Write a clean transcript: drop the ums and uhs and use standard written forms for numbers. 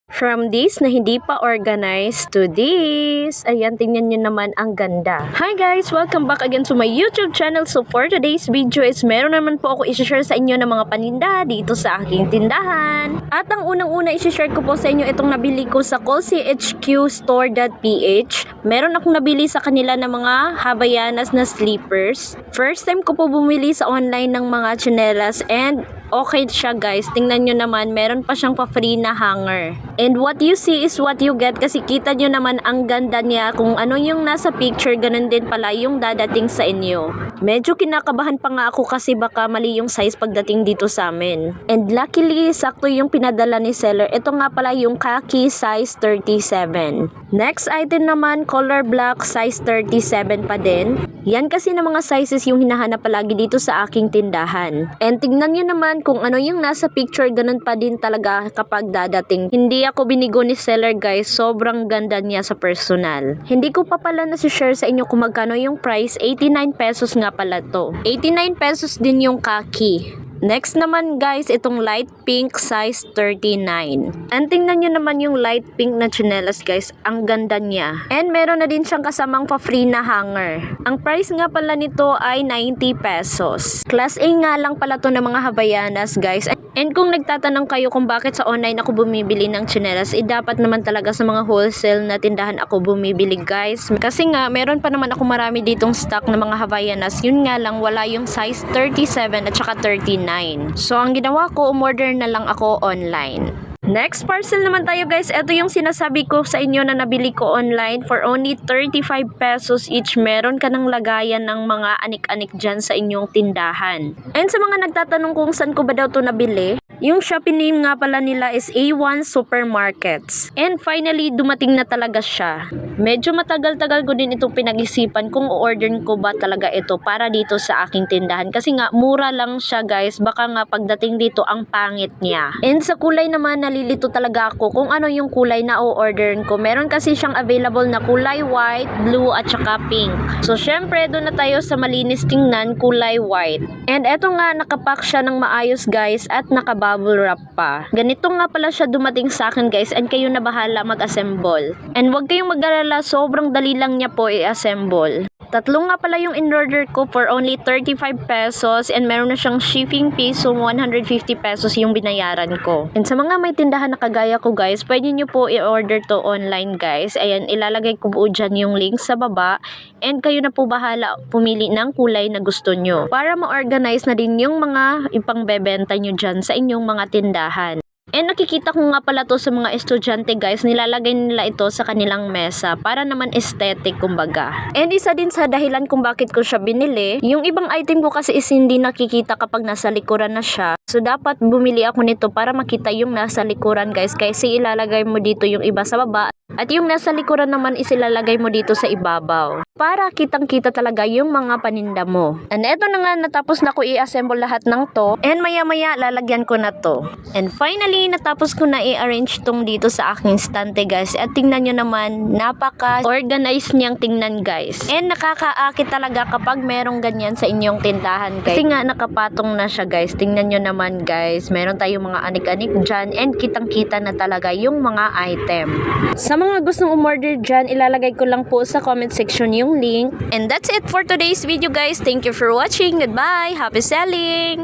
From this na hindi pa organized to this. Ayan, tingnan nyo naman ang ganda. Hi guys! Welcome back again to my YouTube channel. So for today's video is meron naman po ako isi-share sa inyo ng mga paninda dito sa aking tindahan. At ang unang-una isi-share ko po sa inyo itong nabili ko sa callchhqstore.ph. Meron akong nabili sa kanila ng mga Havaianas na slippers. First time ko po bumili sa online ng mga tsinelas and okay siya guys. Tingnan nyo naman, meron pa siyang pa-free na hanger. And what you see is what you get kasi kita nyo naman ang ganda niya. Kung ano yung nasa picture, ganun din pala yung dadating sa inyo. Medyo kinakabahan pa nga ako kasi baka mali yung size pagdating dito sa amin. And luckily, sakto yung pinadala ni seller. Ito nga pala yung khaki size 37. Next item naman, color black size 37 pa din. Yan kasi ng mga sizes yung hinahanap palagi dito sa aking tindahan. And tignan nyo naman kung ano yung nasa picture, ganun pa din talaga kapag dadating. Hindi ako binigo ni seller guys, sobrang ganda niya sa personal. Hindi ko pa pala nasi-share sa inyo kung magkano yung price, 89 pesos nga pala to. 89 pesos din yung khaki. Next naman guys, itong light pink size 39. And tingnan nyo naman yung light pink na tsinelas guys, ang ganda niya. And meron na din siyang kasamang pa-free na hanger. Ang price nga pala nito ay 90 pesos. Class A nga lang pala to ng mga Havaianas guys. And kung nagtatanong kayo kung bakit sa online ako bumibili ng tsinelas, dapat naman talaga sa mga wholesale na tindahan ako bumibili guys. Kasi nga, meron pa naman ako marami ditong stock ng mga Havaianas. Yun nga lang, wala yung size 37 at saka 39. So, ang ginawa ko, umorder na lang ako online. Next parcel naman tayo guys. Ito yung sinasabi ko sa inyo na nabili ko online for only 35 pesos each. Meron ka ng lagayan ng mga anik-anik dyan sa inyong tindahan. And sa mga nagtatanong kung saan ko ba daw to nabili, yung Shopee name nga pala nila is A1 Supermarkets. And finally, dumating na talaga siya. Medyo matagal-tagal ko din itong pinag-isipan kung o-order ko ba talaga ito para dito sa aking tindahan. Kasi nga, mura lang siya guys. Baka nga pagdating dito, ang pangit niya. And sa kulay naman, nalilito talaga ako kung ano yung kulay na o-orderin ko. Meron kasi siyang available na kulay white, blue, at saka pink. So, syempre, doon na tayo sa malinis tingnan, kulay white. And eto nga, nakapack siya ng maayos guys at nakabubble wrap pa. Ganito nga pala siya dumating sa akin guys and kayo na bahala mag-assemble. And wag kayong mag-alala, sobrang dali lang niya po i-assemble. Tatlo nga pala yung in-order ko for only 35 pesos and meron na siyang shipping fee, so 150 pesos yung binayaran ko. And sa mga may tindahan na kagaya ko guys, pwede nyo po i-order to online guys. Ayan, ilalagay ko po dyan yung link sa baba and kayo na po bahala pumili ng kulay na gusto nyo para ma-organize na din yung mga ipangbebenta nyo dyan sa inyong mga tindahan. And nakikita ko nga pala to sa mga estudyante guys, nilalagay nila ito sa kanilang mesa para naman aesthetic kumbaga. And isa din sa dahilan kung bakit ko siya binili, yung ibang item ko kasi is hindi nakikita kapag nasa likuran na siya. So dapat bumili ako nito para makita yung nasa likuran guys, kasi ilalagay mo dito yung iba sa baba at yung nasa likuran naman is ilalagay mo dito sa ibabaw para kitang-kita talaga yung mga paninda mo. And eto na nga, natapos na ko i-assemble lahat ng to and maya-maya lalagyan ko na to. And finally, natapos ko na i-arrange tong dito sa aking stante guys. At tingnan nyo naman, napaka-organized niyang tingnan guys. And nakakaakit talaga kapag merong ganyan sa inyong tindahan guys. Kasi nga nakapatong na siya guys. Tingnan nyo naman guys, meron tayong mga anik-anik dyan and kitang-kita na talaga yung mga item. Sa mga gustong umorder dyan, ilalagay ko lang po sa comment section yung link. And that's it for today's video guys. Thank you for watching. Goodbye. Happy selling!